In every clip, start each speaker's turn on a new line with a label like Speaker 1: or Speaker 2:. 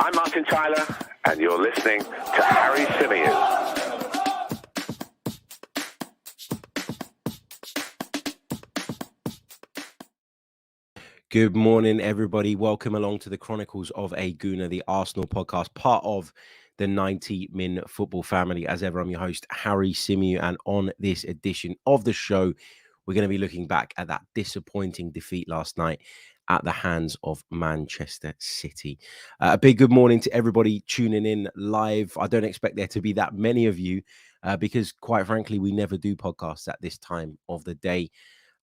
Speaker 1: I'm Martin Tyler, and you're listening to Harry Symeou.
Speaker 2: Good morning, everybody. Welcome along to the Chronicles of a Gooner, the Arsenal podcast, part of the 90-Min Football family. As ever, I'm your host, Harry Symeou, and on this edition of the show, we're going to be looking back at that disappointing defeat last night at the hands of Manchester City. A big good morning to everybody tuning in live. I don't expect there to be that many of you because, quite frankly, we never do podcasts at this time of the day.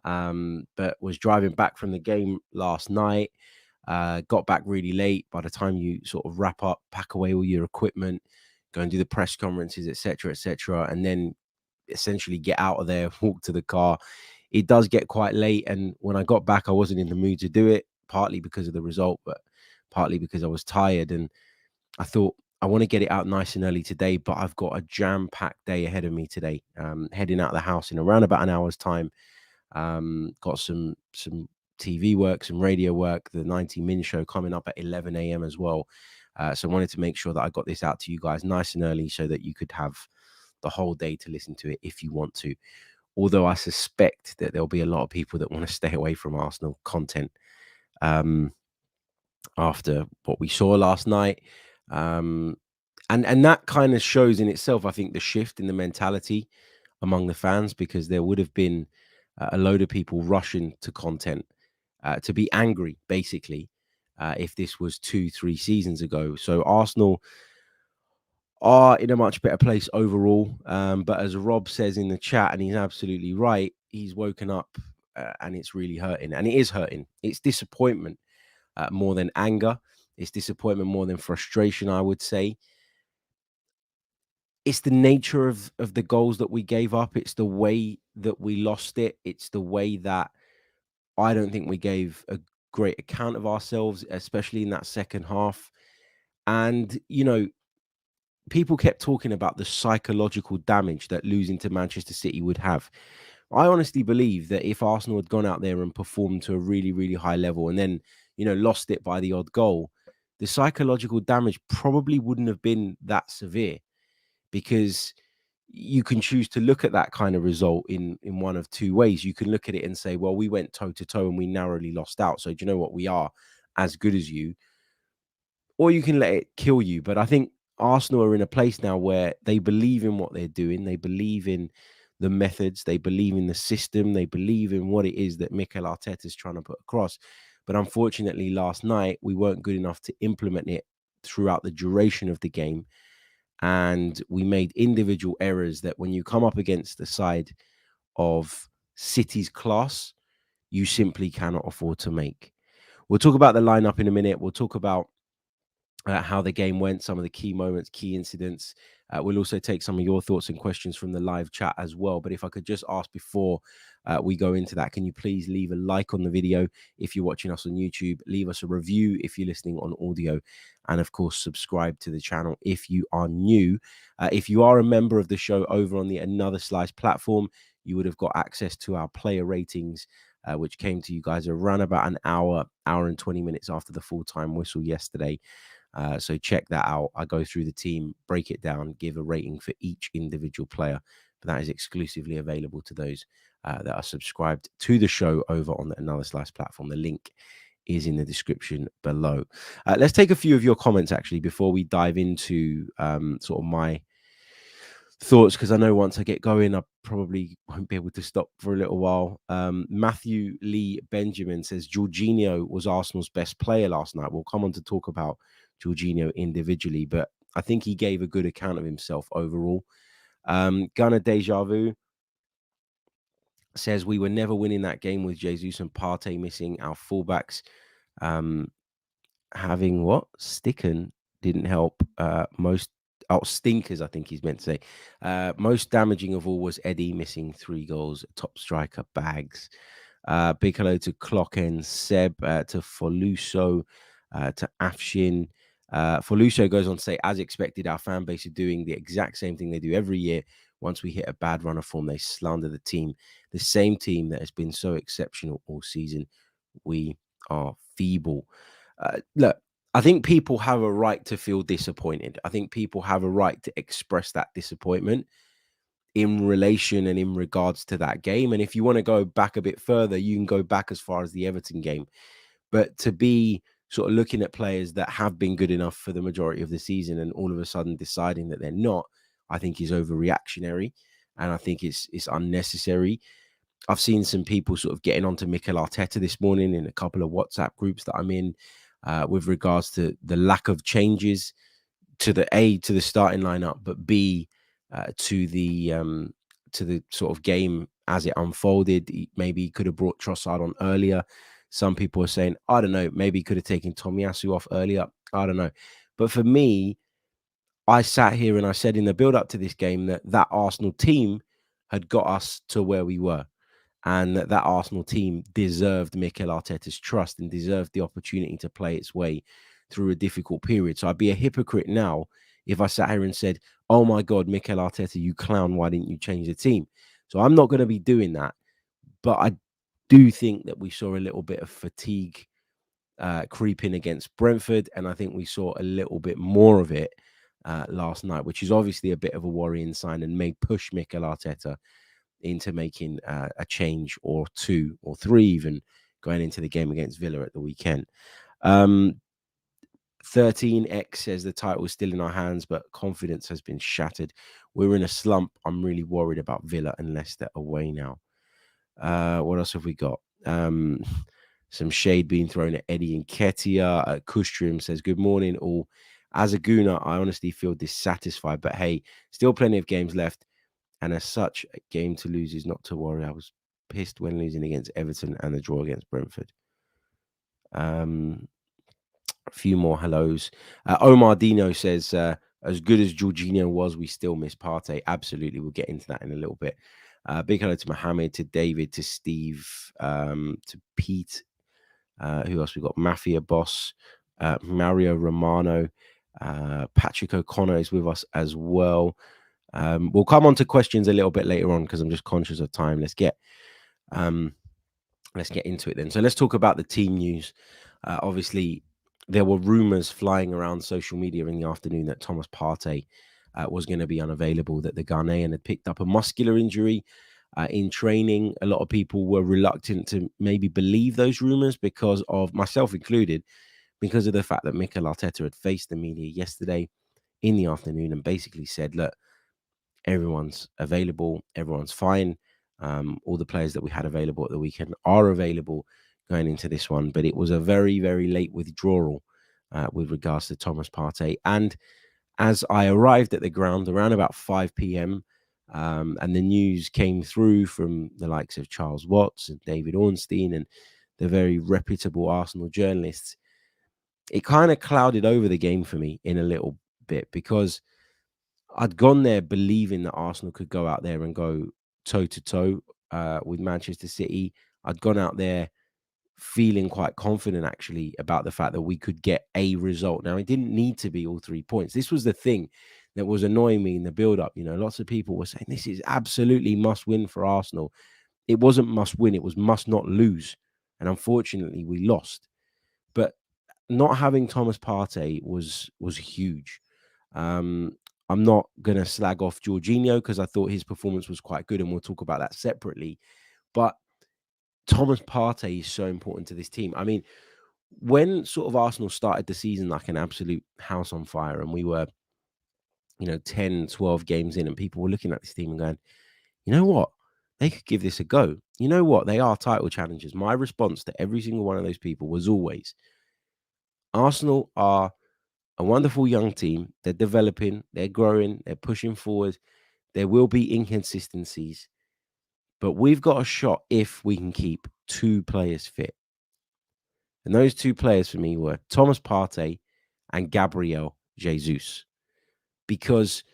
Speaker 2: But was driving back from the game last night, got back really late. By the time you sort of wrap up, pack away all your equipment, go and do the press conferences, etc., and then essentially get out of there, walk to the car, it does get quite late. And when I got back, I wasn't in the mood to do it, partly because of the result, but partly because I was tired. And I thought, I want to get it out nice and early today, but I've got a jam-packed day ahead of me today, heading out of the house in around about an hour's time. Got some TV work, some radio work, the 90-Min show coming up at 11 a.m. as well. So I wanted to make sure that I got this out to you guys nice and early so that you could have the whole day to listen to it if you want to. Although I suspect that there'll be a lot of people that want to stay away from Arsenal content after what we saw last night. And that kind of shows in itself, I think, the shift in the mentality among the fans, because there would have been a load of people rushing to content to be angry, basically, if this was 2-3 seasons ago. So Arsenal are in a much better place overall. But as Rob says in the chat, and he's absolutely right, he's woken up and it's really hurting. And it is hurting. It's disappointment more than anger. It's disappointment more than frustration, I would say. It's the nature of the goals that we gave up. It's the way that we lost it. It's the way that I don't think we gave a great account of ourselves, especially in that second half. And, you know, people kept talking about the psychological damage that losing to Manchester City would have. I honestly believe that if Arsenal had gone out there and performed to a really, really high level and then, you know, lost it by the odd goal, the psychological damage probably wouldn't have been that severe, because you can choose to look at that kind of result in one of two ways. You can look at it and say, well, we went toe to toe and we narrowly lost out, so do you know what, we are as good as you. Or you can let it kill you. But I think Arsenal are in a place now where they believe in what they're doing. They believe in the methods. They believe in the system. They believe in what it is that Mikel Arteta is trying to put across. But unfortunately, last night, we weren't good enough to implement it throughout the duration of the game. And we made individual errors that when you come up against the side of City's class, you simply cannot afford to make. We'll talk about the lineup in a minute. We'll talk about how the game went, some of the key moments, key incidents. We'll also take some of your thoughts and questions from the live chat as well. But if I could just ask before we go into that, can you please leave a like on the video if you're watching us on YouTube? Leave us a review if you're listening on audio. And of course, subscribe to the channel if you are new. If you are a member of the show over on the Another Slice platform, you would have got access to our player ratings, which came to you guys around about an hour and 20 minutes after the full-time whistle yesterday. So check that out. I go through the team, break it down, give a rating for each individual player. But that is exclusively available to those that are subscribed to the show over on the Another Slice platform. The link is in the description below. Let's take a few of your comments, actually, before we dive into sort of my thoughts, because I know once I get going, I probably won't be able to stop for a little while. Matthew Lee Benjamin says Jorginho was Arsenal's best player last night. We'll come on to talk about Jorginho individually, but I think he gave a good account of himself overall. Gunnar Deja Vu says we were never winning that game with Jesus and Partey missing. Our fullbacks having what? Sticken didn't help. Stinkers, I think he's meant to say. Most damaging of all was Eddie missing 3 goals. Top striker bags. Big hello to Clocken, Seb, to Foluso, to Afshin. Foluso goes on to say, as expected, our fan base are doing the exact same thing they do every year. Once we hit a bad run of form, they slander the team. The same team that has been so exceptional all season. We are feeble. Look, I think people have a right to feel disappointed. I think people have a right to express that disappointment in relation and in regards to that game. And if you want to go back a bit further, you can go back as far as the Everton game. But to be sort of looking at players that have been good enough for the majority of the season and all of a sudden deciding that they're not, I think is overreactionary, and I think it's unnecessary. I've seen some people sort of getting onto Mikel Arteta this morning in a couple of WhatsApp groups that I'm in, with regards to the lack of changes to the starting lineup, but B, to the sort of game as it unfolded. Maybe he could have brought Trossard on earlier. Some people are saying, I don't know, maybe he could have taken Tomiyasu off earlier. I don't know. But for me, I sat here and I said in the build up to this game that Arsenal team had got us to where we were, and that Arsenal team deserved Mikel Arteta's trust and deserved the opportunity to play its way through a difficult period. So I'd be a hypocrite now if I sat here and said, oh my God, Mikel Arteta, you clown, why didn't you change the team? So I'm not going to be doing that. But I do think that we saw a little bit of fatigue creeping against Brentford, and I think we saw a little bit more of it last night, which is obviously a bit of a worrying sign and may push Mikel Arteta into making a change or two or three, even going into the game against Villa at the weekend. 13x says the title is still in our hands, but confidence has been shattered. We're in a slump. I'm really worried about Villa and Leicester away now. What else have we got? Some shade being thrown at Eddie Nketiah. Kustrium says, good morning, all. As a Gooner, I honestly feel dissatisfied, but hey, still plenty of games left. And as such, a game to lose is not to worry. I was pissed when losing against Everton and the draw against Brentford. A few more hellos. Omar Dino says, as good as Jorginho was, we still miss Partey. Absolutely. We'll get into that in a little bit. Big hello to Mohammed, to David, to Steve, to Pete. Who else we got? Mafia Boss, Mario Romano, Patrick O'Connor is with us as well. We'll come on to questions a little bit later on because I'm just conscious of time. Let's get into it then. So let's talk about the team news. Obviously, there were rumors flying around social media in the afternoon that Thomas Partey was going to be unavailable, that the Ghanaian had picked up a muscular injury in training. A lot of people were reluctant to maybe believe those rumors because of, myself included, because of the fact that Mikel Arteta had faced the media yesterday in the afternoon and basically said, look, everyone's available, everyone's fine. All the players that we had available at the weekend are available going into this one, but it was a very, very late withdrawal with regards to Thomas Partey. And as I arrived at the ground around about 5 p.m., and the news came through from the likes of Charles Watts and David Ornstein and the very reputable Arsenal journalists, it kind of clouded over the game for me in a little bit, because I'd gone there believing that Arsenal could go out there and go toe-to-toe with Manchester City. I'd gone out there feeling quite confident, actually, about the fact that we could get a result. Now, it didn't need to be all 3 points. This was the thing that was annoying me in the build-up. You know, lots of people were saying this is absolutely must-win for Arsenal. It wasn't must-win. It was must-not lose. And unfortunately, we lost. But not having Thomas Partey was huge. I'm not going to slag off Jorginho because I thought his performance was quite good, and we'll talk about that separately. But Thomas Partey is so important to this team. I mean, when sort of Arsenal started the season like an absolute house on fire, and we were, 10, 12 games in, and people were looking at this team and going, you know what? They could give this a go. You know what? They are title challengers. My response to every single one of those people was always, Arsenal are a wonderful young team. They're developing, they're growing, they're pushing forward. There will be inconsistencies, but we've got a shot if we can keep 2 players fit. And those 2 players for me were Thomas Partey and Gabriel Jesus. Because,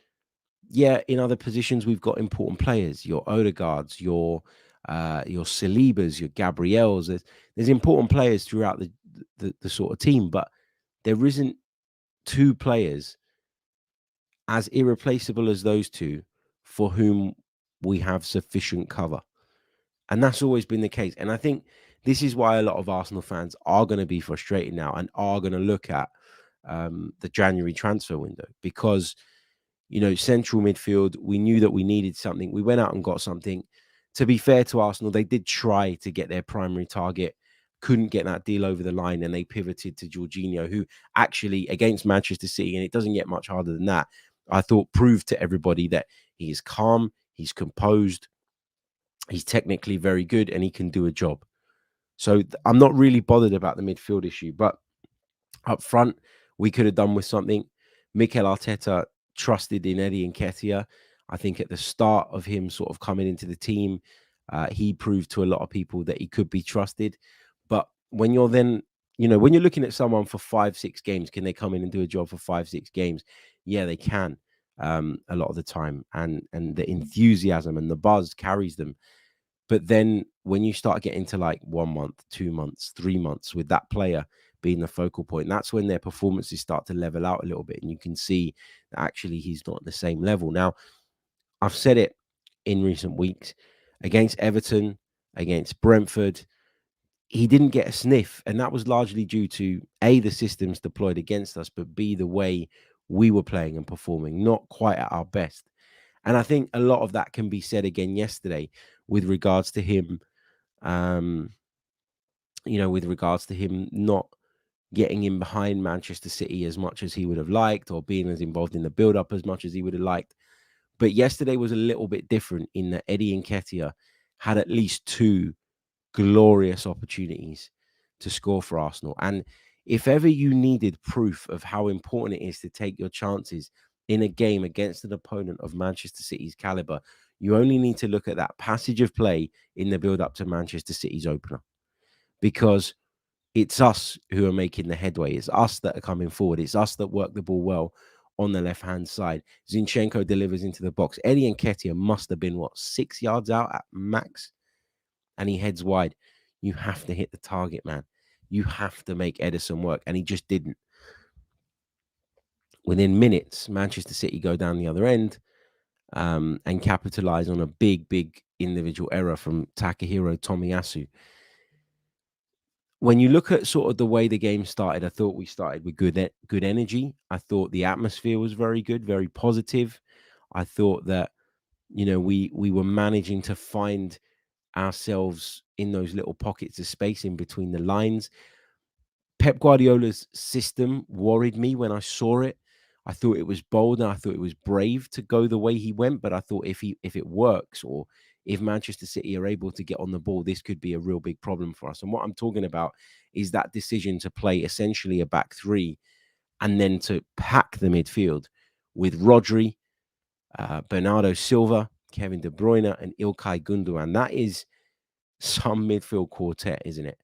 Speaker 2: yeah, in other positions, we've got important players, your Odegaards, your Salibas, your Gabriels. There's important players throughout the sort of team, but there isn't 2 players as irreplaceable as those 2 for whom we have sufficient cover. And that's always been the case. And I think this is why a lot of Arsenal fans are going to be frustrated now and are going to look at the January transfer window, because, central midfield, we knew that we needed something. We went out and got something. To be fair to Arsenal, they did try to get their primary target, couldn't get that deal over the line, and they pivoted to Jorginho, who actually, against Manchester City, and it doesn't get much harder than that, I thought proved to everybody that he is calm, he's composed, he's technically very good, and he can do a job. So I'm not really bothered about the midfield issue, but up front, we could have done with something. Mikel Arteta trusted in Eddie Nketiah. I think at the start of him sort of coming into the team, he proved to a lot of people that he could be trusted. But when you're then, when you're looking at someone for 5-6 games, can they come in and do a job for 5-6 games? Yeah, they can, a lot of the time. And the enthusiasm and the buzz carries them. But then when you start getting to like 1 month, 2 months, 3 months with that player being the focal point, that's when their performances start to level out a little bit. And you can see that actually he's not at the same level. Now, I've said it in recent weeks, against Everton, against Brentford, he didn't get a sniff. And that was largely due to A, the systems deployed against us, but B, the way we were playing and performing, not quite at our best. And I think a lot of that can be said again yesterday with regards to him, with regards to him not getting in behind Manchester City as much as he would have liked, or being as involved in the build-up as much as he would have liked. But yesterday was a little bit different in that Eddie Nketiah had at least 2 glorious opportunities to score for Arsenal. And if ever you needed proof of how important it is to take your chances in a game against an opponent of Manchester City's caliber, you only need to look at that passage of play in the build-up to Manchester City's opener. Because it's us who are making the headway. It's us that are coming forward. It's us that work the ball well on the left-hand side. Zinchenko delivers into the box. Eddie Nketiah must have been, 6 yards out at max? And he heads wide. You have to hit the target, man. You have to make Ederson work. And he just didn't. Within minutes, Manchester City go down the other end and capitalize on a big, big individual error from Takahiro Tomiyasu. When you look at sort of the way the game started, I thought we started with good energy. I thought the atmosphere was very good, very positive. I thought that, we were managing to find ourselves in those little pockets of space in between the lines. Pep Guardiola's system worried me when I saw it. I thought it was bold and I thought it was brave to go the way he went. But I thought if it works, or if Manchester City are able to get on the ball, this could be a real big problem for us. And what I'm talking about is that decision to play essentially a back 3 and then to pack the midfield with Rodri, Bernardo Silva, Kevin De Bruyne, and Ilkay Gundogan. That is some midfield quartet, isn't it?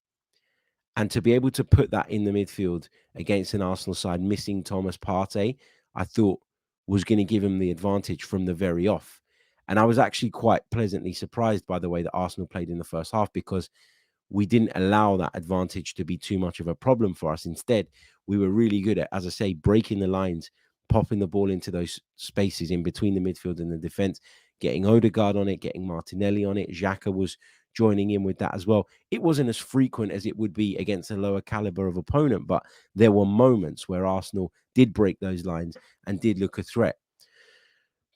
Speaker 2: And to be able to put that in the midfield against an Arsenal side missing Thomas Partey, I thought was going to give him the advantage from the very off. And I was actually quite pleasantly surprised by the way that Arsenal played in the first half, because we didn't allow that advantage to be too much of a problem for us. Instead, we were really good at, as I say, breaking the lines, popping the ball into those spaces in between the midfield and the defense, getting Odegaard on it, getting Martinelli on it. Xhaka was joining in with that as well. It wasn't as frequent as it would be against a lower caliber of opponent, but there were moments where Arsenal did break those lines and did look a threat.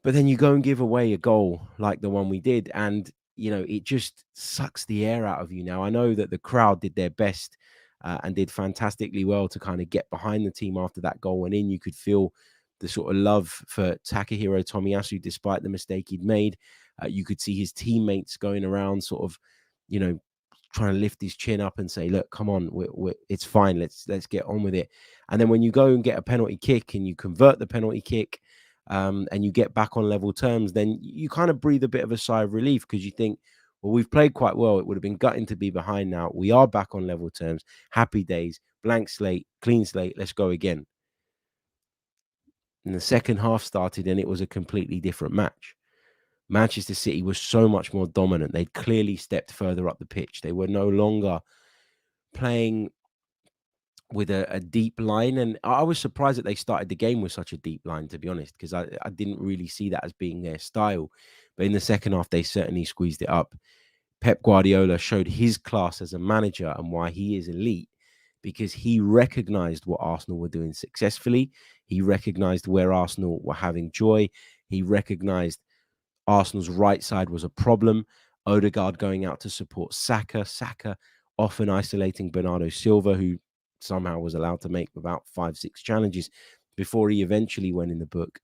Speaker 2: But then you go and give away a goal like the one we did, and it just sucks the air out of you. Now, I know that the crowd did their best and did fantastically well to kind of get behind the team after that goal went in. You could feel the sort of love for Takahiro Tomiyasu, despite the mistake he'd made. You could see his teammates going around sort of, trying to lift his chin up and say, look, come on, it's fine. Let's get on with it. And then when you go and get a penalty kick and you convert the penalty kick, and you get back on level terms, then you kind of breathe a bit of a sigh of relief, because you think, well, we've played quite well. It would have been gutting to be behind now. We are back on level terms. Happy days, blank slate, clean slate. Let's go again. And the second half started and it was a completely different match. Manchester City was so much more dominant. They'd clearly stepped further up the pitch. They were no longer playing with a deep line. And I was surprised that they started the game with such a deep line, to be honest, because I didn't really see that as being their style. But in the second half, they certainly squeezed it up. Pep Guardiola showed his class as a manager and why he is elite, because he recognized what Arsenal were doing successfully. He recognized where Arsenal were having joy. He recognized Arsenal's right side was a problem. Odegaard going out to support Saka. Saka often isolating Bernardo Silva, who somehow was allowed to make about 5-6 challenges before he eventually went in the book.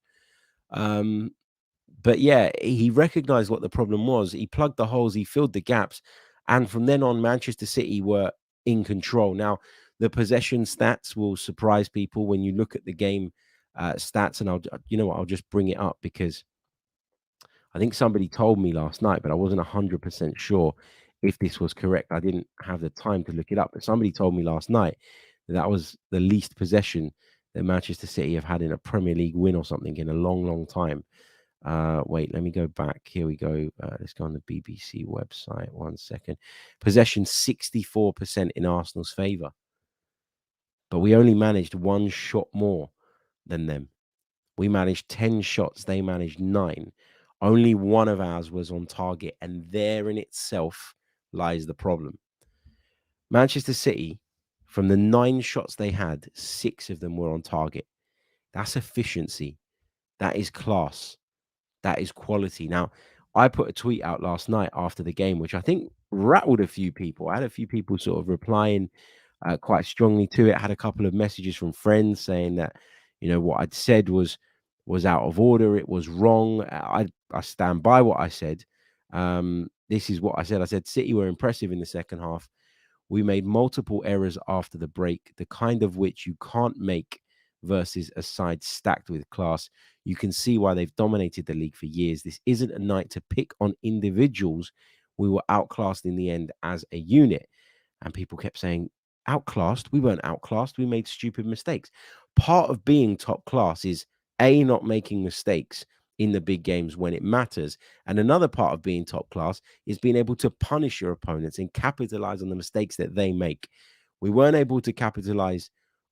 Speaker 2: But yeah, he recognized what the problem was. He plugged the holes, he filled the gaps. And from then on, Manchester City were in control. Now, the possession stats will surprise people when you look at the game stats. And I'll just bring it up because I think somebody told me last night, but I wasn't 100% sure if this was correct. I didn't have the time to look it up, but somebody told me last night that was the least possession that Manchester City have had in a Premier League win or something in a long, long time. Wait, let me go back. Here we go. Let's go on the BBC website. 1 second. Possession 64% in Arsenal's favour, but we only managed 1 shot more than them. We managed 10 shots. They managed 9. Only one of ours was on target, and there in itself lies the problem. Manchester City, from the 9 shots they had, 6 of them were on target. That's efficiency. That is class. That is quality. Now, I put a tweet out last night after the game, which I think rattled a few people. I had a few people sort of replying quite strongly to it. I had a couple of messages from friends saying that, what I'd said was out of order. It was wrong. I stand by what I said. This is what I said. I said City were impressive in the second half. We made multiple errors after the break, the kind of which you can't make versus a side stacked with class. You can see why they've dominated the league for years. This isn't a night to pick on individuals. We were outclassed in the end as a unit. And people kept saying, outclassed? We weren't outclassed. We made stupid mistakes. Part of being top class is A, not making mistakes in the big games when it matters. And another part of being top class is being able to punish your opponents and capitalize on the mistakes that they make. We weren't able to capitalize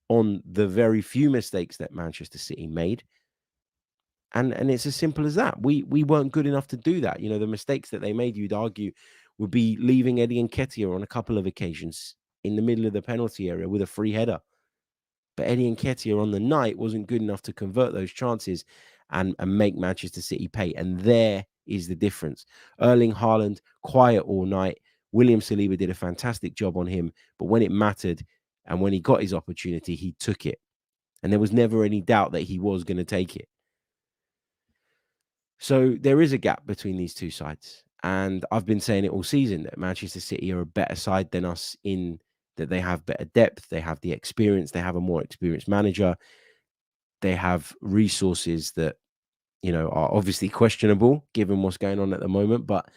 Speaker 2: on the very few mistakes that Manchester City made. And it's as simple as that. We weren't good enough to do that. The mistakes that they made, you'd argue, would be leaving Eddie Nketiah on a couple of occasions in the middle of the penalty area with a free header. But Eddie Nketiah on the night wasn't good enough to convert those chances and make Manchester City pay. And there is the difference. Erling Haaland, quiet all night. William Saliba did a fantastic job on him. But when it mattered and when he got his opportunity, he took it. And there was never any doubt that he was going to take it. So there is a gap between these two sides. And I've been saying it all season that Manchester City are a better side than us in that they have better depth, they have the experience, they have a more experienced manager, they have resources that, are obviously questionable given what's going on at the moment. But,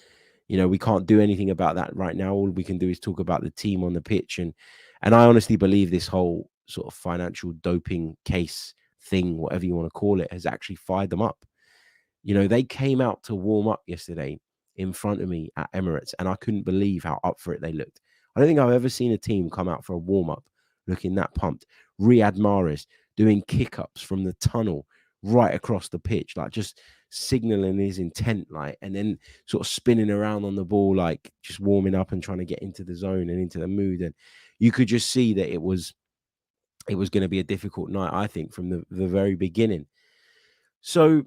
Speaker 2: we can't do anything about that right now. All we can do is talk about the team on the pitch. And I honestly believe this whole sort of financial doping case thing, whatever you want to call it, has actually fired them up. They came out to warm up yesterday in front of me at Emirates, and I couldn't believe how up for it they looked. I don't think I've ever seen a team come out for a warm up looking that pumped. Riyad Mahrez doing kick-ups from the tunnel right across the pitch, like just signaling his intent, like, and then sort of spinning around on the ball, like just warming up and trying to get into the zone and into the mood. And you could just see that it was going to be a difficult night, I think, from the very beginning. So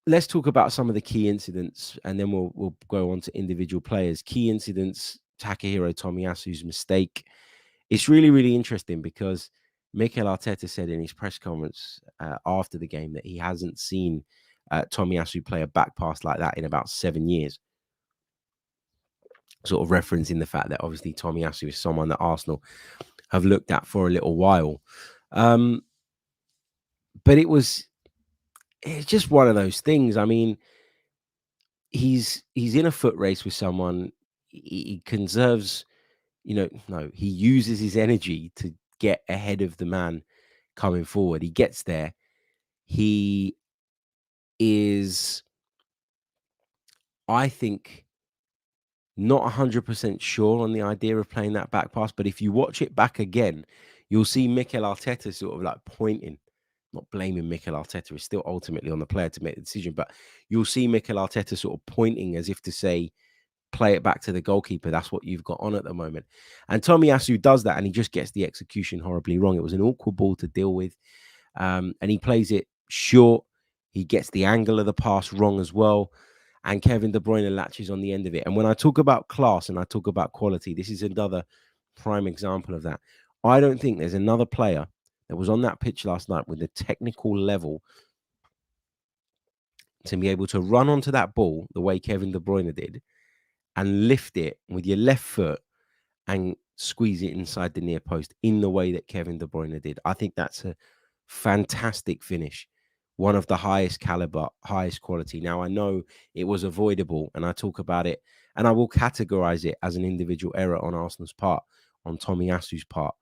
Speaker 2: let's talk about some of the key incidents, and then we'll go on to individual players. Key incidents: Takahiro Tomiyasu's mistake. It's really, really interesting because Mikel Arteta said in his press conference after the game that he hasn't seen Tomiyasu play a back pass like that in about 7 years. Sort of referencing the fact that obviously Tomiyasu is someone that Arsenal have looked at for a little while. But it's just one of those things. I mean, he's in a foot race with someone. He conserves, he uses his energy to get ahead of the man coming forward. He gets there. He is, I think, not 100% sure on the idea of playing that back pass. But if you watch it back again, you'll see Mikel Arteta sort of like pointing. Not blaming Mikel Arteta, is still ultimately on the player to make the decision, but you'll see Mikel Arteta sort of pointing as if to say, play it back to the goalkeeper. That's what you've got on at the moment. And Tomiyasu does that, and he just gets the execution horribly wrong. It was an awkward ball to deal with, and he plays it short. He gets the angle of the pass wrong as well. And Kevin De Bruyne latches on the end of it. And when I talk about class and I talk about quality, this is another prime example of that. I don't think there's another player that was on that pitch last night with the technical level to be able to run onto that ball the way Kevin De Bruyne did and lift it with your left foot and squeeze it inside the near post in the way that Kevin De Bruyne did. I think that's a fantastic finish. One of the highest caliber, highest quality. Now, I know it was avoidable, and I talk about it, and I will categorize it as an individual error on Arsenal's part, on Tomiyasu's part.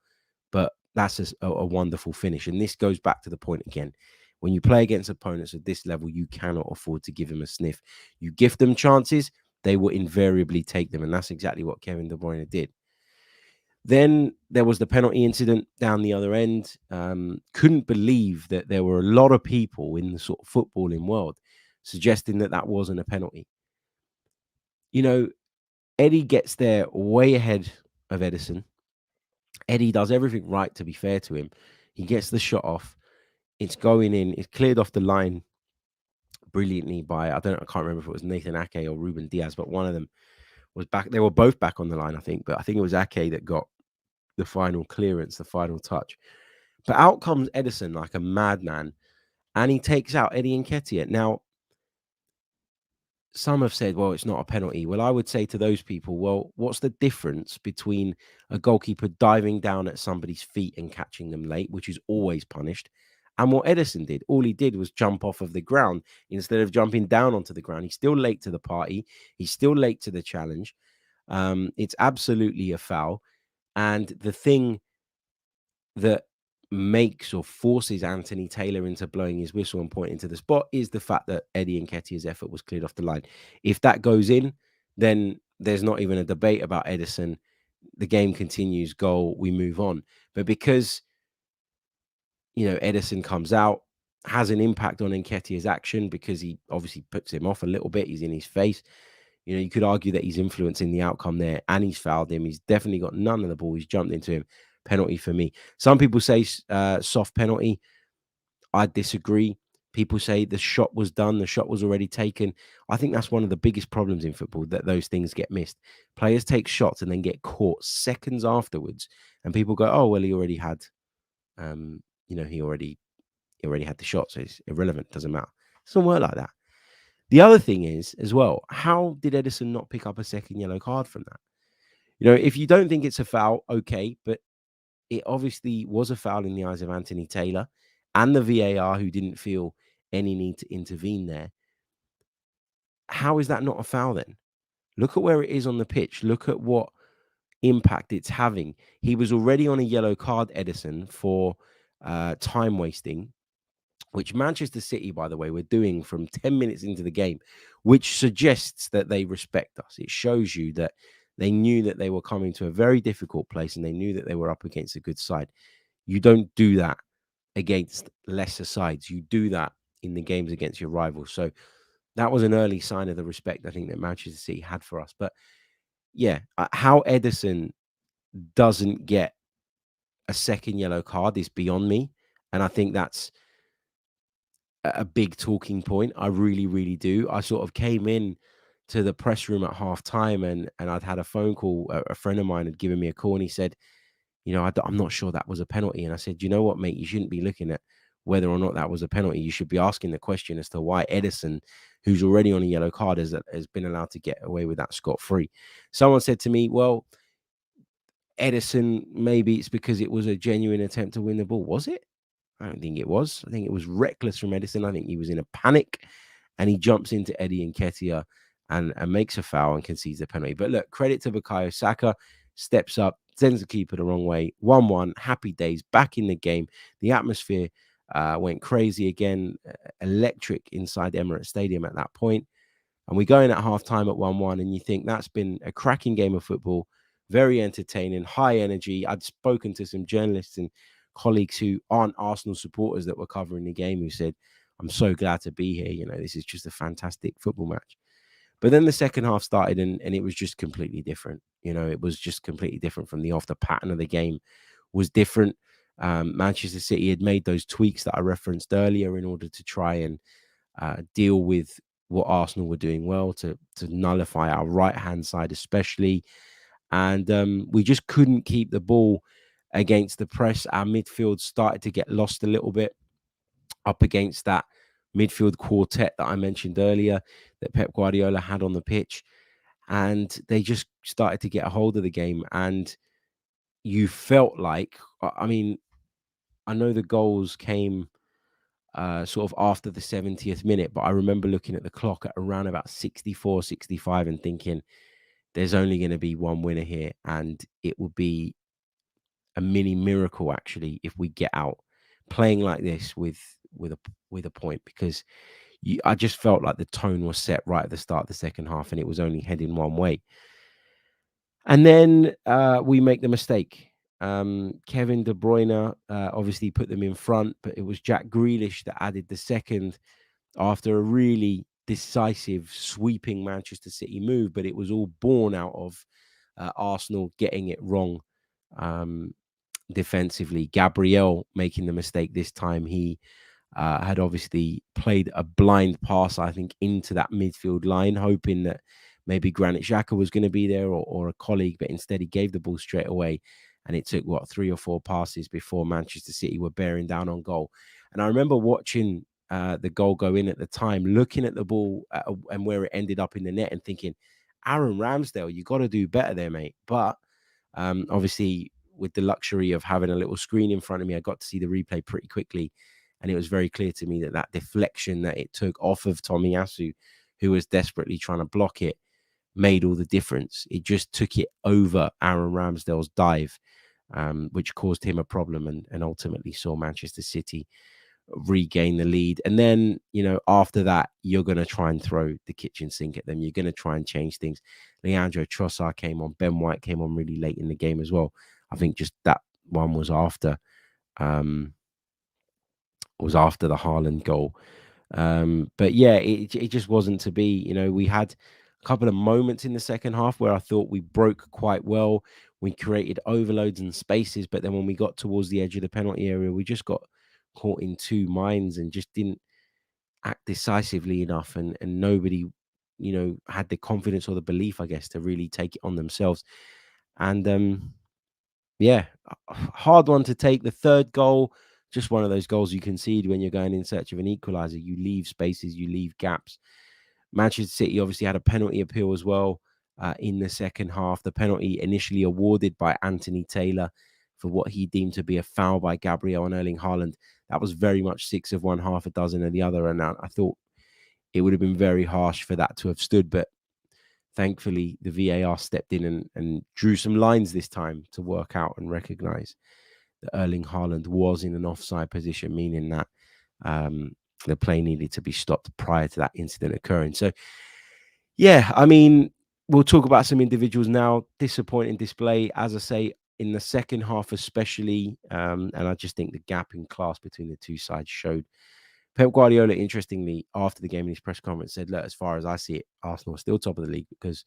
Speaker 2: But that's a wonderful finish. And this goes back to the point again. When you play against opponents at this level, you cannot afford to give them a sniff. You give them chances, they will invariably take them. And that's exactly what Kevin De Bruyne did. Then there was the penalty incident down the other end. Couldn't believe that there were a lot of people in the sort of footballing world suggesting that that wasn't a penalty. You know, Eddie gets there way ahead of Ederson. Eddie does everything right, to be fair to him. He gets the shot off. It's going in. It's cleared off the line brilliantly by, I can't remember if it was Nathan Ake or Ruben Diaz, but one of them was back. They were both back on the line, I think. But I think it was Ake that got the final clearance, the final touch. But out comes Ederson like a madman, and he takes out Eddie Nketiah. Now, some have said, well, it's not a penalty. Well, I would say to those people, well, what's the difference between a goalkeeper diving down at somebody's feet and catching them late, which is always punished, and what Ederson did? All he did was jump off of the ground instead of jumping down onto the ground. He's still late to the party. He's still late to the challenge. It's absolutely a foul. And the thing that makes or forces Anthony Taylor into blowing his whistle and pointing to the spot is the fact that Eddie Nketiah's effort was cleared off the line. If that goes in, then there's not even a debate about Ederson. The game continues, goal, we move on. But because, Ederson comes out, has an impact on Nketiah's action because he obviously puts him off a little bit. He's in his face. You could argue that he's influencing the outcome there, and he's fouled him. He's definitely got none of the ball. He's jumped into him. Penalty for me. Some people say soft penalty. I disagree. People say the shot was done. The shot was already taken. I think that's one of the biggest problems in football, that those things get missed. Players take shots and then get caught seconds afterwards, and people go, "Oh, well, he already had, he already had the shot, so it's irrelevant. Doesn't matter." It doesn't work like that. The other thing is, as well, how did Ederson not pick up a second yellow card from that? If you don't think it's a foul, okay, but it obviously was a foul in the eyes of Anthony Taylor and the VAR, who didn't feel any need to intervene there. How is that not a foul then? Look at where it is on the pitch. Look at what impact it's having. He was already on a yellow card, Ederson, for time wasting, which Manchester City, by the way, were doing from 10 minutes into the game, which suggests that they respect us. It shows you that they knew that they were coming to a very difficult place and they knew that they were up against a good side. You don't do that against lesser sides. You do that in the games against your rivals. So that was an early sign of the respect I think that Manchester City had for us. But yeah, how Ederson doesn't get a second yellow card is beyond me. And I think that's a big talking point. I really, really do. I sort of came in to the press room at half time and I'd had a phone call. A friend of mine had given me a call and he said, I'm not sure that was a penalty. And I said, you know what, mate, you shouldn't be looking at whether or not that was a penalty. You should be asking the question as to why Ederson, who's already on a yellow card, has been allowed to get away with that scot-free. Someone said to me, well, Ederson, maybe it's because it was a genuine attempt to win the ball. Was it? I don't think it was. I think it was reckless from Ederson. I think he was in a panic and he jumps into Eddie Nketiah and makes a foul and concedes the penalty. But look, credit to Bukayo Saka, steps up, sends the keeper the wrong way. 1-1, happy days, back in the game. The atmosphere went crazy again, electric inside Emirates Stadium at that point. And we go in at half-time at 1-1, and you think that's been a cracking game of football, very entertaining, high energy. I'd spoken to some journalists and colleagues who aren't Arsenal supporters that were covering the game who said, I'm so glad to be here. This is just a fantastic football match. But then the second half started and it was just completely different. It was just completely different from the off. The pattern of the game was different. Manchester City had made those tweaks that I referenced earlier in order to try and deal with what Arsenal were doing well, to nullify our right-hand side especially. And we just couldn't keep the ball against the press. Our midfield started to get lost a little bit up against that midfield quartet that I mentioned earlier that Pep Guardiola had on the pitch. And they just started to get a hold of the game. And you felt like, I mean, I know the goals came sort of after the 70th minute, but I remember looking at the clock at around about 64, 65 and thinking there's only going to be one winner here. And it will be a mini miracle, actually, if we get out playing like this with a point, because I just felt like the tone was set right at the start of the second half and it was only heading one way. And then we make the mistake. Kevin De Bruyne obviously put them in front, but it was Jack Grealish that added the second after a really decisive, sweeping Manchester City move. But it was all born out of Arsenal getting it wrong defensively. Gabriel making the mistake this time. He had obviously played a blind pass, I think, into that midfield line, hoping that maybe Granit Xhaka was going to be there or a colleague, but instead he gave the ball straight away. And it took, 3 or 4 passes before Manchester City were bearing down on goal. And I remember watching the goal go in at the time, looking at the ball and where it ended up in the net and thinking, Aaron Ramsdale, you got to do better there, mate. But obviously, with the luxury of having a little screen in front of me, I got to see the replay pretty quickly. And it was very clear to me that deflection that it took off of Tomiyasu, who was desperately trying to block it, made all the difference. It just took it over Aaron Ramsdale's dive, which caused him a problem and ultimately saw Manchester City regain the lead. And then, after that, you're going to try and throw the kitchen sink at them. You're going to try and change things. Leandro Trossard came on. Ben White came on really late in the game as well. I think just that one was after the Haaland goal. But yeah, it just wasn't to be. We had a couple of moments in the second half where I thought we broke quite well. We created overloads and spaces, but then when we got towards the edge of the penalty area, we just got caught in two minds and just didn't act decisively enough. And nobody, had the confidence or the belief, I guess, to really take it on themselves. And yeah, hard one to take. The third goal, just one of those goals you concede when you're going in search of an equalizer. You leave spaces, you leave gaps. Manchester City obviously had a penalty appeal as well in the second half. The penalty initially awarded by Anthony Taylor for what he deemed to be a foul by Gabriel and Erling Haaland. That was very much 6 of one, half a dozen of the other. And I thought it would have been very harsh for that to have stood. But thankfully, the VAR stepped in and drew some lines this time to work out and recognize that Erling Haaland was in an offside position, meaning that the play needed to be stopped prior to that incident occurring. So, yeah, I mean, we'll talk about some individuals now. Disappointing display, as I say, in the second half especially. And I just think the gap in class between the two sides showed. Pep Guardiola, interestingly, after the game in his press conference, said, look, as far as I see it, Arsenal are still top of the league because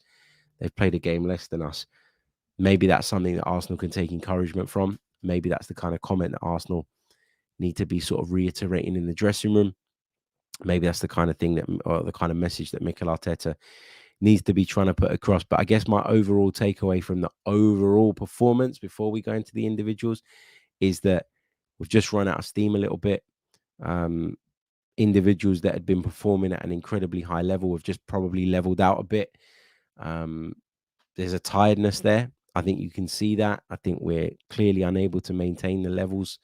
Speaker 2: they've played a game less than us. Maybe that's something that Arsenal can take encouragement from. Maybe that's the kind of comment that Arsenal need to be sort of reiterating in the dressing room. Maybe that's the kind of thing or the kind of message that Mikel Arteta needs to be trying to put across. But I guess my overall takeaway from the overall performance before we go into the individuals is that we've just run out of steam a little bit. Individuals that had been performing at an incredibly high level have just probably leveled out a bit. There's a tiredness there. I think you can see that. I think we're clearly unable to maintain the levels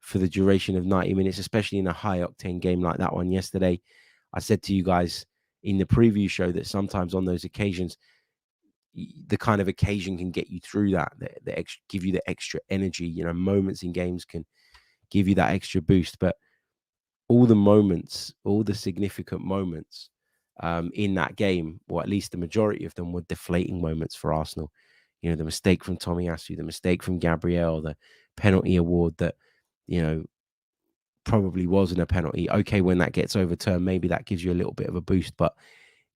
Speaker 2: for the duration of 90 minutes, especially in a high-octane game like that one yesterday. I said to you guys in the preview show that sometimes on those occasions, the kind of occasion can get you through that, give you the extra energy. Moments in games can give you that extra boost. But all the moments, all the significant moments in that game, or at least the majority of them, were deflating moments for Arsenal. The mistake from Tomiyasu, the mistake from Gabriel, the penalty award that, probably wasn't a penalty. Okay, when that gets overturned, maybe that gives you a little bit of a boost. But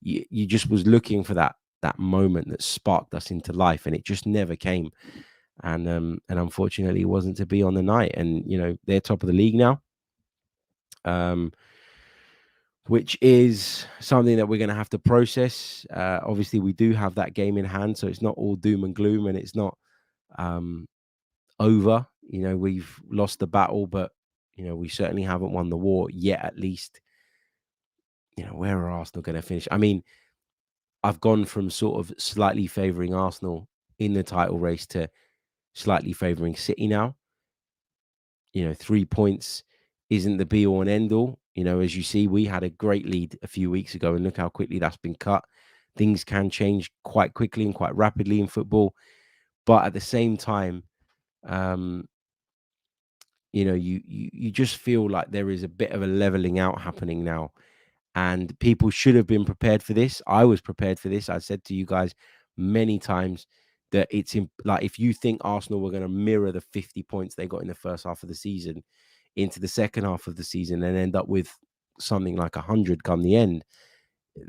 Speaker 2: you just was looking for that moment that sparked us into life, and it just never came. And unfortunately, it wasn't to be on the night. And they're top of the league now, which is something that we're going to have to process. Obviously, we do have that game in hand, so it's not all doom and gloom, and it's not over. We've lost the battle, but we certainly haven't won the war yet. At least, where are Arsenal going to finish? I mean, I've gone from sort of slightly favouring Arsenal in the title race to slightly favouring City now. 3 points isn't the be all and end all. As you see, we had a great lead a few weeks ago, and look how quickly that's been cut. Things can change quite quickly and quite rapidly in football. But at the same time, you just feel like there is a bit of a leveling out happening now. And people should have been prepared for this. I was prepared for this. I said to you guys many times that it's like, if you think Arsenal were going to mirror the 50 points they got in the first half of the season into the second half of the season and end up with something like 100 come the end,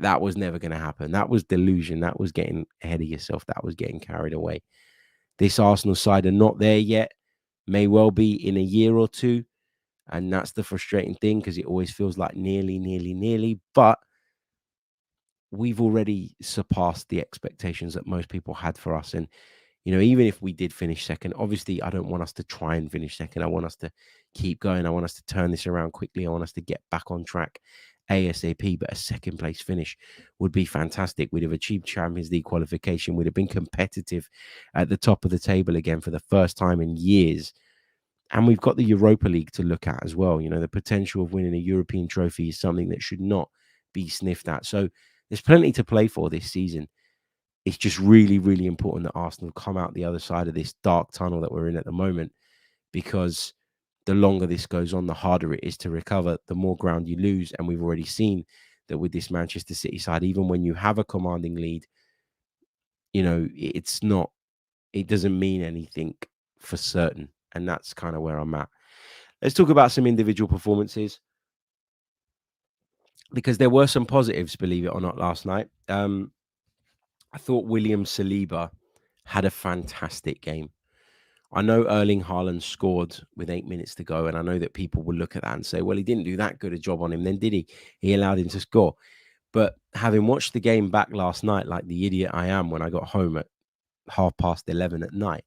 Speaker 2: that was never going to happen. That was delusion. That was getting ahead of yourself. That was getting carried away. This Arsenal side are not there yet. May well be in a year or two. And that's the frustrating thing, because it always feels like nearly. But we've already surpassed the expectations that most people had for us. And, even if we did finish second, obviously, I don't want us to try and finish second. I want us to keep going. I want us to turn this around quickly. I want us to get back on track ASAP. But a second place finish would be fantastic. We'd have achieved Champions League qualification. We'd have been competitive at the top of the table again for the first time in years. And we've got the Europa League to look at as well. The potential of winning a European trophy is something that should not be sniffed at. So there's plenty to play for this season. It's just really, really important that Arsenal come out the other side of this dark tunnel that we're in at the moment, because the longer this goes on, the harder it is to recover, the more ground you lose. And we've already seen that with this Manchester City side, even when you have a commanding lead, it doesn't mean anything for certain. And that's kind of where I'm at. Let's talk about some individual performances, because there were some positives, believe it or not, last night. I thought William Saliba had a fantastic game. I know Erling Haaland scored with 8 minutes to go, and I know that people will look at that and say, well, he didn't do that good a job on him then, did he? He allowed him to score. But having watched the game back last night, like the idiot I am when I got home at 11:30 at night,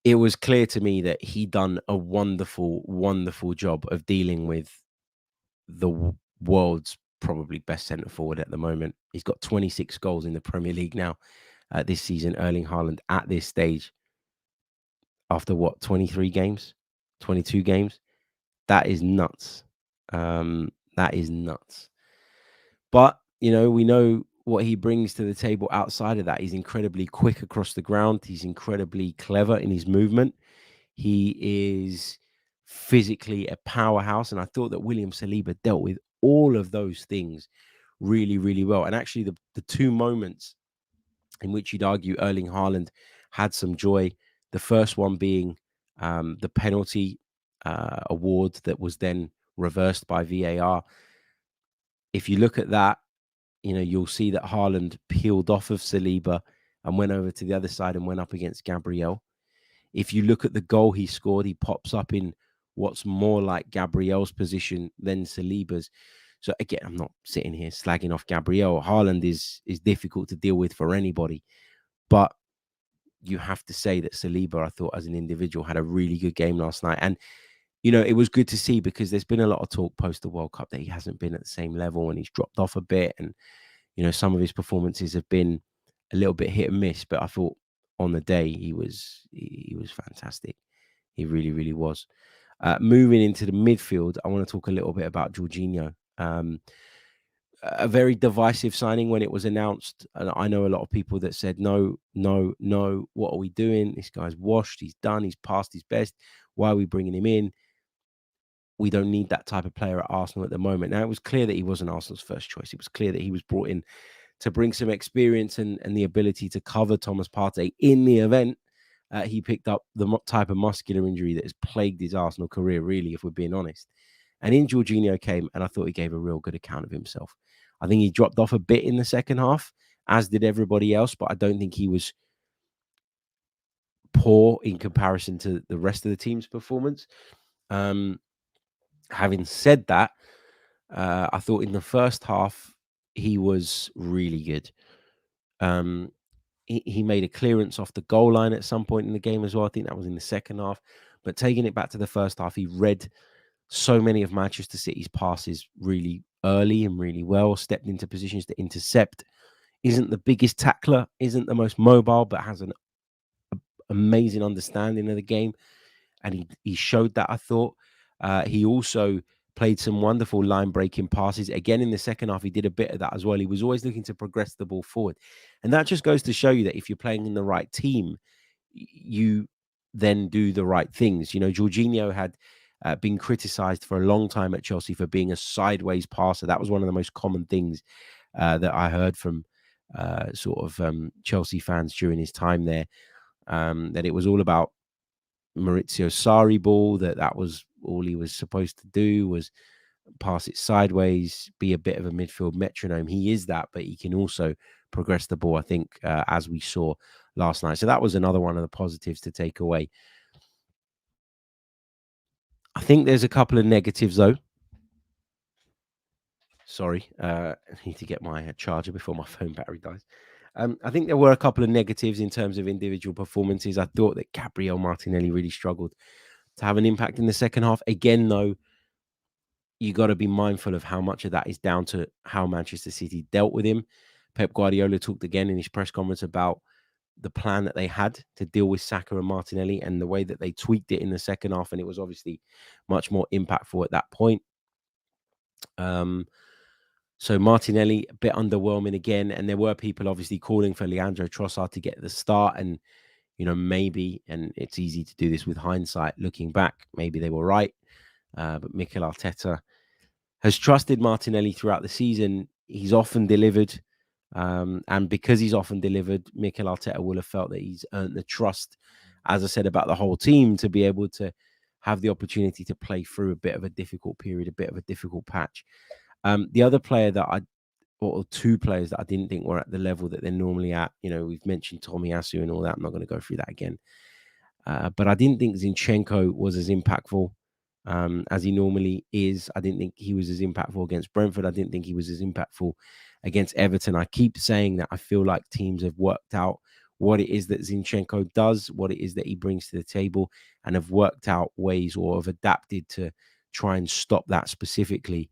Speaker 2: it was clear to me that he done a wonderful, wonderful job of dealing with the world's probably best centre forward at the moment. He's got 26 goals in the Premier League now this season, Erling Haaland, at this stage. After 23 games, 22 games? That is nuts. That is nuts. But, we know what he brings to the table outside of that. He's incredibly quick across the ground. He's incredibly clever in his movement. He is physically a powerhouse. And I thought that William Saliba dealt with all of those things really, really well. And actually, the two moments in which you'd argue Erling Haaland had some joy, the first one being the penalty award that was then reversed by VAR. If you look at that, you'll see that Haaland peeled off of Saliba and went over to the other side and went up against Gabriel. If you look at the goal he scored, he pops up in what's more like Gabriel's position than Saliba's. So again, I'm not sitting here slagging off Gabriel. Haaland is difficult to deal with for anybody. But you have to say that Saliba, I thought, as an individual, had a really good game last night. And, it was good to see, because there's been a lot of talk post the World Cup that he hasn't been at the same level and he's dropped off a bit. And, some of his performances have been a little bit hit and miss. But I thought on the day he was fantastic. He really, really was. Moving into the midfield, I want to talk a little bit about Jorginho. A very divisive signing when it was announced. And I know a lot of people that said, no, what are we doing? This guy's washed. He's done. He's past his best. Why are we bringing him in? We don't need that type of player at Arsenal at the moment. Now, it was clear that he wasn't Arsenal's first choice. It was clear that he was brought in to bring some experience and the ability to cover Thomas Partey in the event he picked up the type of muscular injury that has plagued his Arsenal career, really, if we're being honest. And in Jorginho came, and I thought he gave a real good account of himself. I think he dropped off a bit in the second half, as did everybody else, but I don't think he was poor in comparison to the rest of the team's performance. Having said that, I thought in the first half he was really good. He made a clearance off the goal line at some point in the game as well. I think that was in the second half. But taking it back to the first half, he read so many of Manchester City's passes really early and really well, stepped into positions to intercept, isn't the biggest tackler, isn't the most mobile, but has an amazing understanding of the game. And he showed that, I thought. He also played some wonderful line-breaking passes. Again, in the second half, he did a bit of that as well. He was always looking to progress the ball forward. And that just goes to show you that if you're playing in the right team, you then do the right things. You know, Jorginho had been criticised for a long time at Chelsea for being a sideways passer. That was one of the most common things that I heard from Chelsea fans during his time there, that it was all about Maurizio Sarri ball, that was all he was supposed to do, was pass it sideways, be a bit of a midfield metronome. He is that, but he can also progress the ball, I think, as we saw last night. So that was another one of the positives to take away. I think there's a couple of negatives, though. Sorry, I need to get my charger before my phone battery dies. I think there were a couple of negatives in terms of individual performances. I thought that Gabriel Martinelli really struggled to have an impact in the second half. Again, though, you got to be mindful of how much of that is down to how Manchester City dealt with him. Pep Guardiola talked again in his press conference about the plan that they had to deal with Saka and Martinelli and the way that they tweaked it in the second half. And it was obviously much more impactful at that point. So Martinelli, a bit underwhelming again. And there were people obviously calling for Leandro Trossard to get the start. And, you know, maybe, and it's easy to do this with hindsight, looking back, maybe they were right. But Mikel Arteta has trusted Martinelli throughout the season. He's often delivered. And because he's often delivered, Mikel Arteta will have felt that he's earned the trust, as I said, about the whole team, to be able to have the opportunity to play through a bit of a difficult period, a bit of a difficult patch. The other player that or two players that I didn't think were at the level that they're normally at, you know, we've mentioned Tomiyasu and all that. I'm not going to go through that again. But I didn't think Zinchenko was as impactful as he normally is. I didn't think he was as impactful against Brentford. I didn't think he was as impactful against Everton. I keep saying that I feel like teams have worked out what it is that Zinchenko does, what it is that he brings to the table, and have worked out ways or have adapted to try and stop that specifically.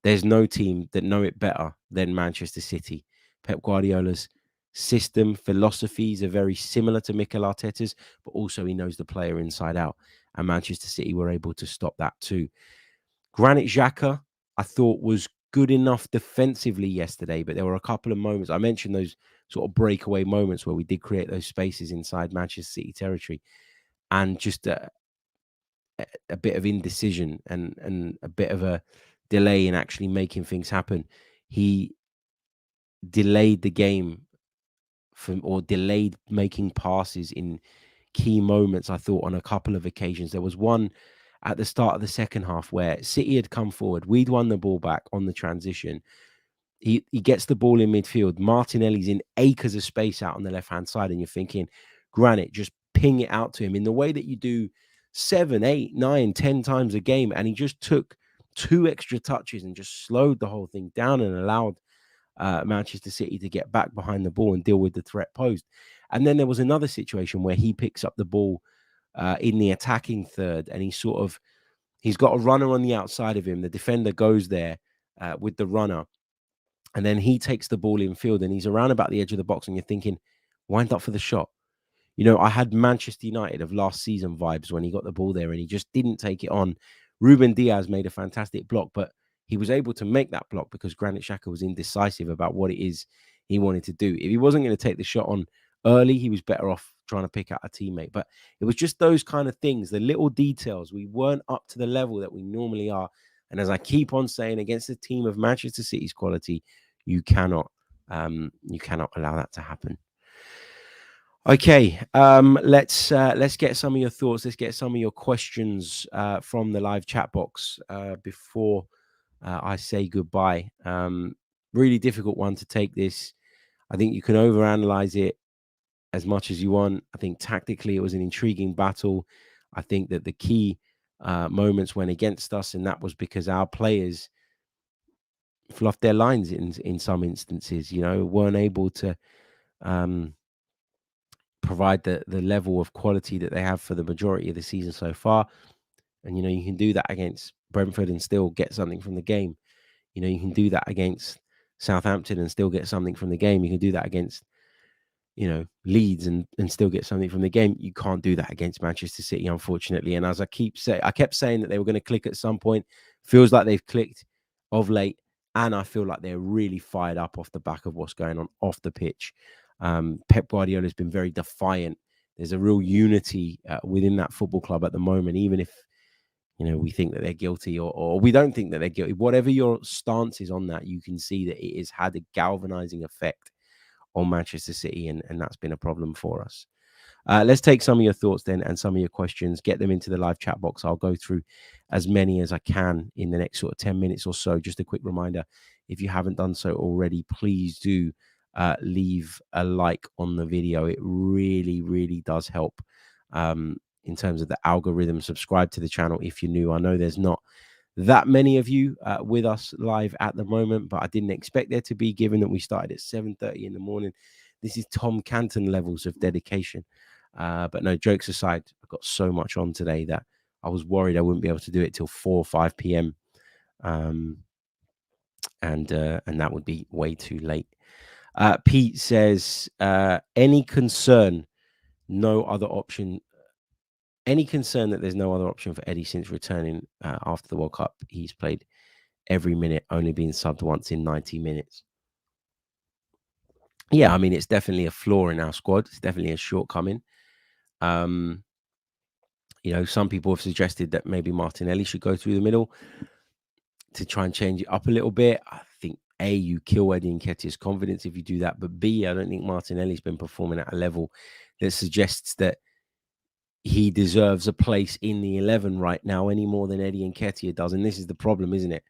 Speaker 2: There's no team that know it better than Manchester City. Pep Guardiola's system, philosophies are very similar to Mikel Arteta's, but also he knows the player inside out. And Manchester City were able to stop that too. Granit Xhaka, I thought, was good enough defensively yesterday, but there were a couple of moments. I mentioned those sort of breakaway moments where we did create those spaces inside Manchester City territory, and just a bit of indecision and a bit of a delay in actually making things happen. He delayed the game or delayed making passes in key moments, I thought, on a couple of occasions. There was one at the start of the second half where City had come forward. We'd won the ball back on the transition. He gets the ball in midfield. Martinelli's in acres of space out on the left-hand side, and you're thinking, Granit, just ping it out to him in the way that you do 7, 8, 9, 10 times a game. And he just took 2 extra touches and just slowed the whole thing down and allowed Manchester City to get back behind the ball and deal with the threat posed. And then there was another situation where he picks up the ball in the attacking third, and he's got a runner on the outside of him. The defender goes there with the runner, and then he takes the ball in field, and he's around about the edge of the box, and you're thinking, wind up for the shot. You know, I had Manchester United of last season vibes when he got the ball there and he just didn't take it on. Ruben Diaz made a fantastic block, but he was able to make that block because Granit Xhaka was indecisive about what it is he wanted to do. If he wasn't going to take the shot on early, he was better off trying to pick out a teammate. But it was just those kind of things, the little details. We weren't up to the level that we normally are. And as I keep on saying, against a team of Manchester City's quality, you cannot allow that to happen. Okay, let's get some of your thoughts. Let's get some of your questions from the live chat box before I say goodbye. really difficult one to take this. I think you can overanalyze it as much as you want. I think tactically it was an intriguing battle. I think that the key moments went against us, and that was because our players fluffed their lines in some instances. Weren't able to provide the level of quality that they have for the majority of the season so far. And you can do that against Brentford and still get something from the game. You can do that against Southampton and still get something from the game. You can do that against Leeds and still get something from the game. You can't do that against Manchester City, unfortunately. And as I kept saying that they were going to click at some point. Feels like they've clicked of late, and I feel like they're really fired up off the back of what's going on off the pitch. Pep Guardiola has been very defiant. There's a real unity within that football club at the moment, even if we think that they're guilty or we don't think that they're guilty. Whatever your stance is on that, you can see that it has had a galvanizing effect on Manchester City, and that's been a problem for us. Let's take some of your thoughts then and some of your questions, get them into the live chat box. I'll go through as many as I can in the next sort of 10 minutes or so. Just a quick reminder, if you haven't done so already, please do leave a like on the video. It really, really does help in terms of the algorithm. Subscribe to the channel if you're new. I know there's not that many of you with us live at the moment, but I didn't expect there to be, given that we started at 7:30 in the morning. This is Tom Canton levels of dedication. But no, jokes aside, I've got so much on today that I was worried I wouldn't be able to do it till 4 or 5 p.m. And that would be way too late. Pete says, any concern that there's no other option for Eddie since returning after the World Cup? He's played every minute, only being subbed once in 90 minutes. Yeah, I mean, it's definitely a flaw in our squad. It's definitely a shortcoming. Some people have suggested that maybe Martinelli should go through the middle to try and change it up a little bit. I think, A, you kill Eddie Nketiah's confidence if you do that. But B, I don't think Martinelli's been performing at a level that suggests that he deserves a place in the 11 right now any more than Eddie Nketiah does. And this is the problem, isn't it?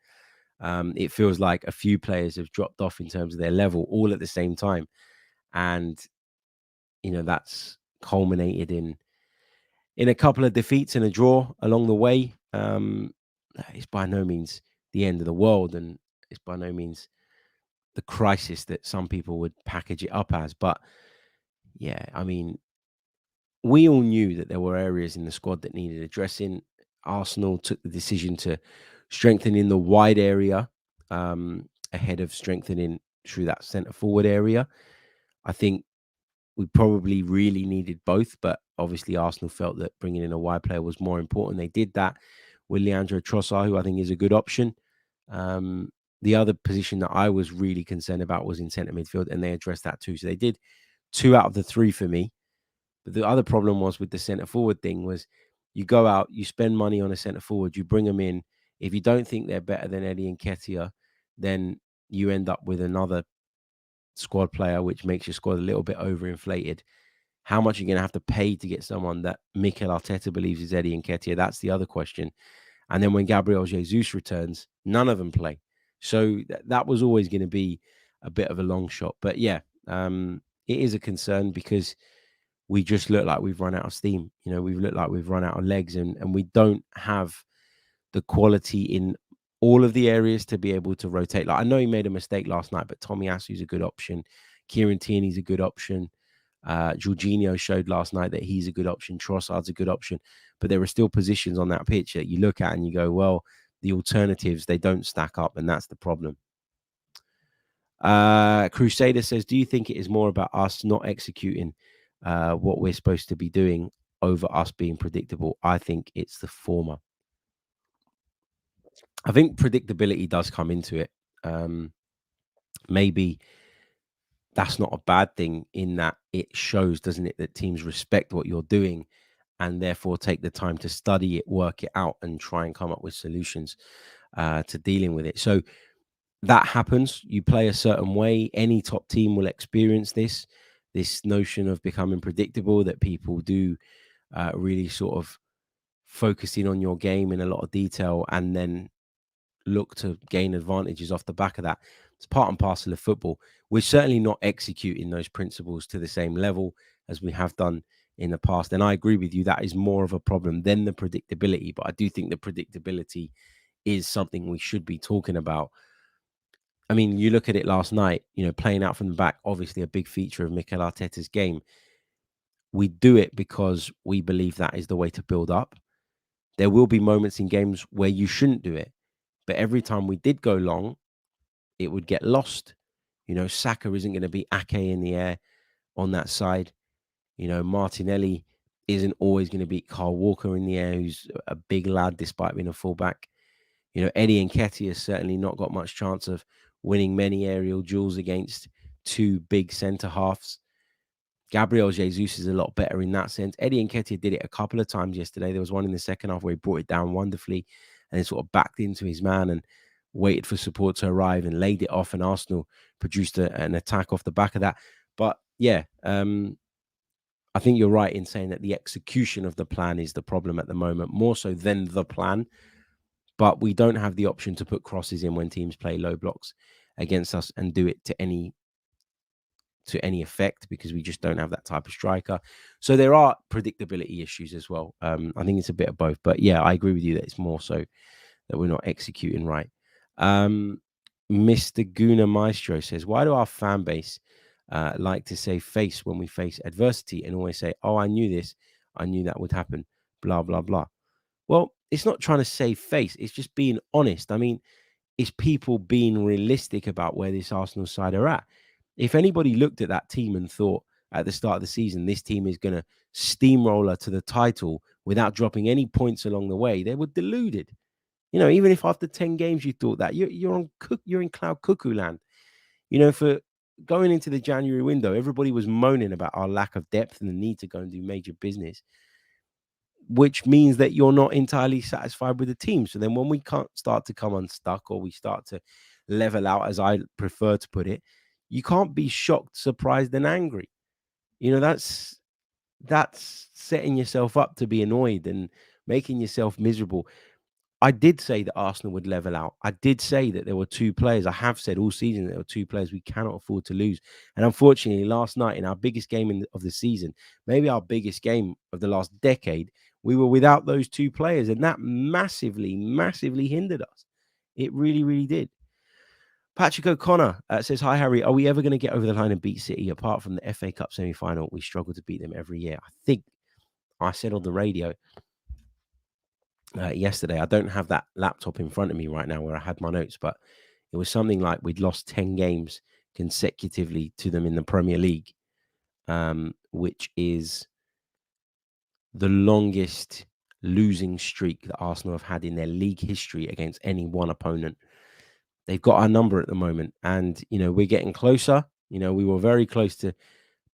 Speaker 2: It feels like a few players have dropped off in terms of their level all at the same time. And, that's culminated in a couple of defeats and a draw along the way. It's by no means the end of the world, and it's by no means the crisis that some people would package it up as. But yeah, I mean, we all knew that there were areas in the squad that needed addressing. Arsenal took the decision to strengthen in the wide area ahead of strengthening through that centre forward area. I think we probably really needed both, but obviously Arsenal felt that bringing in a wide player was more important. They did that with Leandro Trossard, who I think is a good option. The other position that I was really concerned about was in centre midfield, and they addressed that too. So they did 2 out of the 3 for me. But the other problem was with the centre forward thing was you go out, you spend money on a centre forward, you bring them in. If you don't think they're better than Eddie Nketiah, then you end up with another squad player, which makes your squad a little bit overinflated. How much are you going to have to pay to get someone that Mikel Arteta believes is Eddie Nketiah? That's the other question. And then when Gabriel Jesus returns, none of them play. So that was always going to be a bit of a long shot. But yeah, it is a concern because we just look like we've run out of steam. We've looked like we've run out of legs, and we don't have the quality in all of the areas to be able to rotate. Like, I know he made a mistake last night, but Tomiyasu's a good option. Kieran Tierney's a good option. Jorginho showed last night that he's a good option. Trossard's a good option. But there are still positions on that pitch that you look at and you go, well, the alternatives, they don't stack up, and that's the problem. Crusader says, do you think it is more about us not executing what we're supposed to be doing over us being predictable? I think it's the former. I think predictability does come into it. Maybe that's not a bad thing in that it shows, doesn't it, that teams respect what you're doing and therefore take the time to study it, work it out, and try and come up with solutions to dealing with it. So that happens. You play a certain way. Any top team will experience this notion of becoming predictable, that people do really sort of focus in on your game in a lot of detail, and then look to gain advantages off the back of that. It's part and parcel of football. We're certainly not executing those principles to the same level as we have done in the past. And I agree with you, that is more of a problem than the predictability. But I do think the predictability is something we should be talking about. I mean, you look at it last night, playing out from the back, obviously a big feature of Mikel Arteta's game. We do it because we believe that is the way to build up. There will be moments in games where you shouldn't do it. But every time we did go long, it would get lost. Saka isn't going to be Ake in the air on that side. Martinelli isn't always going to beat Kyle Walker in the air, who's a big lad despite being a fullback. Eddie Nketiah has certainly not got much chance of winning many aerial duels against two big centre halves. Gabriel Jesus is a lot better in that sense. Eddie Nketiah did it a couple of times yesterday. There was one in the second half where he brought it down wonderfully and then sort of backed into his man and waited for support to arrive and laid it off, and Arsenal produced an attack off the back of that. But yeah, I think you're right in saying that the execution of the plan is the problem at the moment, more so than the plan. But we don't have the option to put crosses in when teams play low blocks against us and do it to any effect, because we just don't have that type of striker. So there are predictability issues as well. I think it's a bit of both. But yeah, I agree with you that it's more so that we're not executing right. Mr. Guna Maestro says, why do our fan base like to say face when we face adversity and always say, oh, I knew this, I knew that would happen, blah, blah, blah? Well, it's not trying to save face. It's just being honest. I mean, it's people being realistic about where this Arsenal side are at. If anybody looked at that team and thought at the start of the season, this team is going to steamroller to the title without dropping any points along the way, they were deluded. Even if after 10 games you thought that, you're in cloud cuckoo land. For going into the January window, everybody was moaning about our lack of depth and the need to go and do major business, which means that you're not entirely satisfied with the team. So then when we can't start to come unstuck, or we start to level out, as I prefer to put it, you can't be shocked, surprised, and angry. That's setting yourself up to be annoyed and making yourself miserable. I did say that Arsenal would level out. I did say that there were two players. I have said all season that there were two players we cannot afford to lose. And unfortunately, last night in our biggest game of the season, maybe our biggest game of the last decade, we were without those two players. And that massively, massively hindered us. It really, really did. Patrick O'Connor says, hi, Harry. Are we ever going to get over the line and beat City? Apart from the FA Cup semi-final, we struggle to beat them every year. I think I said on the radio yesterday, I don't have that laptop in front of me right now where I had my notes, but it was something like we'd lost 10 games consecutively to them in the Premier League, which is the longest losing streak that Arsenal have had in their league history against any one opponent. They've got our number at the moment, and we're getting closer. We were very close to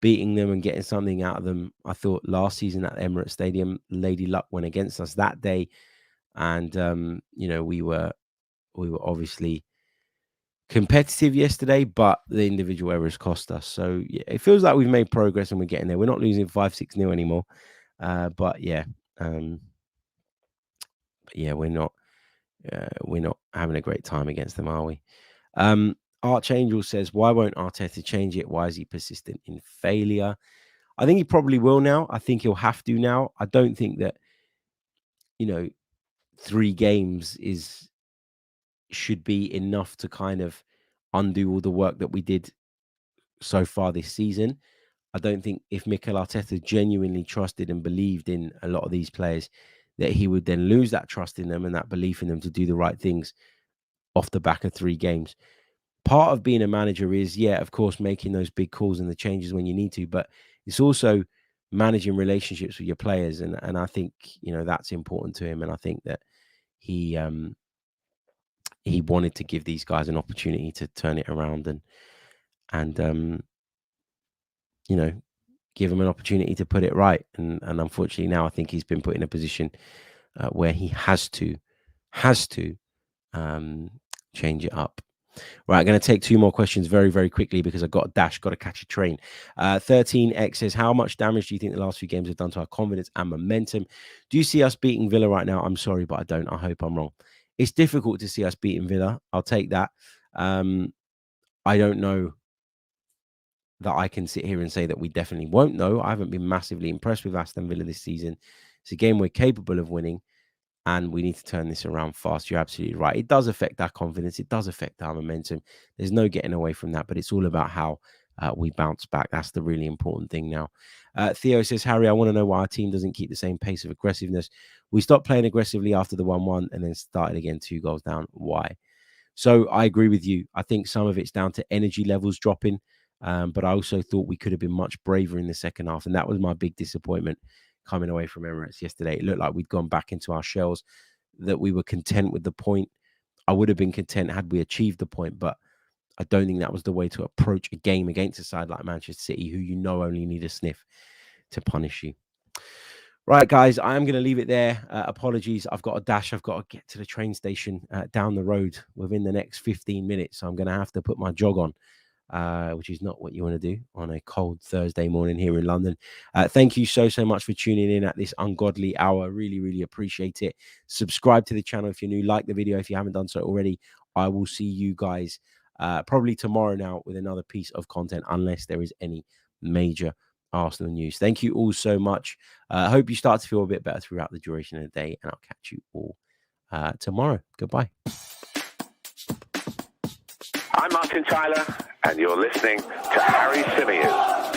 Speaker 2: beating them and getting something out of them. I thought last season at Emirates Stadium, Lady Luck went against us that day. And, we were obviously competitive yesterday, but the individual errors cost us. So yeah, it feels like we've made progress and we're getting there. We're not losing 5-6-0 anymore. But yeah, we're not having a great time against them, are we? Archangel says, why won't Arteta change it? Why is he persistent in failure? I think he probably will now. I think he'll have to now. I don't think that, 3 games should be enough to kind of undo all the work that we did so far this season. I don't think if Mikel Arteta genuinely trusted and believed in a lot of these players, that he would then lose that trust in them and that belief in them to do the right things off the back of 3 games. Part of being a manager is, of course, making those big calls and the changes when you need to, but it's also managing relationships with your players. And I think, that's important to him. And I think that he wanted to give these guys an opportunity to turn it around and give them an opportunity to put it right. And unfortunately now I think he's been put in a position where he has to change it up. Right, I'm going to take 2 more questions very, very quickly because I've got a dash, got to catch a train. 13X says, how much damage do you think the last few games have done to our confidence and momentum? Do you see us beating Villa right now? I'm sorry, but I don't. I hope I'm wrong. it's difficult to see us beating Villa. I'll take that. I don't know that I can sit here and say that we definitely won't know. I haven't been massively impressed with Aston Villa this season. It's a game we're capable of winning, and we need to turn this around fast. You're absolutely right. It does affect our confidence. It does affect our momentum. There's no getting away from that, but it's all about how we bounce back. That's the really important thing now. Theo says, Harry, I want to know why our team doesn't keep the same pace of aggressiveness. We stopped playing aggressively after the 1-1 and then started again 2 goals down. Why? So I agree with you. I think some of it's down to energy levels dropping. But I also thought we could have been much braver in the second half. And that was my big disappointment coming away from Emirates yesterday. It looked like we'd gone back into our shells, that we were content with the point. I would have been content had we achieved the point, but I don't think that was the way to approach a game against a side like Manchester City, who only need a sniff to punish you. Right, guys, I am going to leave it there. Apologies. I've got a dash. I've got to get to the train station down the road within the next 15 minutes. So I'm going to have to put my jog on. Which is not what you want to do on a cold Thursday morning here in London. Thank you so much for tuning in at this ungodly hour. Really, really appreciate it. Subscribe to the channel if you're new. Like the video if you haven't done so already. I will see you guys probably tomorrow now with another piece of content, unless there is any major Arsenal news. Thank you all so much. I hope you start to feel a bit better throughout the duration of the day, and I'll catch you all tomorrow. Goodbye.
Speaker 1: I'm Martin Tyler, and you're listening to Harry Symeou.